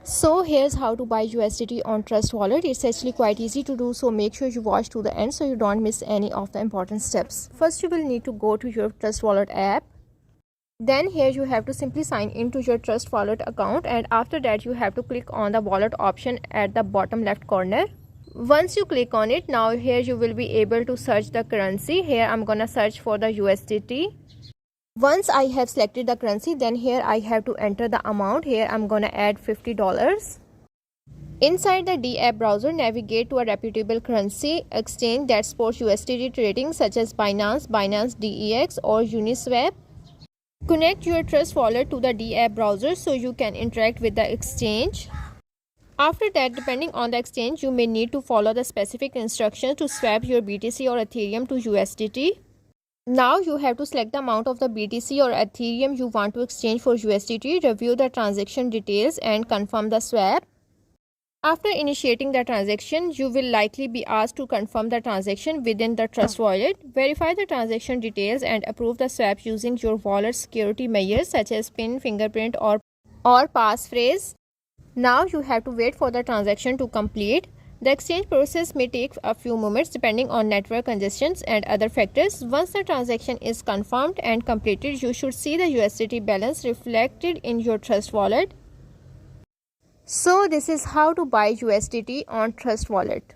So here's how to buy USDT on Trust Wallet. It's actually quite easy to do, so make sure you watch to the end so you don't miss any of the important steps. First, you will need to go to your Trust Wallet app. Then here you have to simply sign into your Trust Wallet account, and after that you have to click on the wallet option at the bottom left corner. Once you click on it, now here you will be able to search the currency. Here I'm gonna search for the USDT. Once I have selected the currency, then here I have to enter the amount. Here I'm gonna add $50. Inside the D app browser, navigate to a reputable currency exchange that supports USDT trading such as Binance, Binance DEX or Uniswap. Connect your Trust Wallet to the D app browser so you can interact with the exchange. After that, depending on the exchange, you may need to follow the specific instructions to swap your BTC or Ethereum to USDT. Now you have to select the amount of the BTC or Ethereum you want to exchange for USDT, review the transaction details and confirm the swap. After initiating the transaction, you will likely be asked to confirm the transaction within the Trust Wallet. Verify the transaction details and approve the swap using your wallet security measures such as PIN, fingerprint or passphrase. Now you have to wait for the transaction to complete. The exchange process may take a few moments depending on network congestions and other factors. Once the transaction is confirmed and completed, you should see the USDT balance reflected in your Trust Wallet. So this is how to buy USDT on Trust Wallet.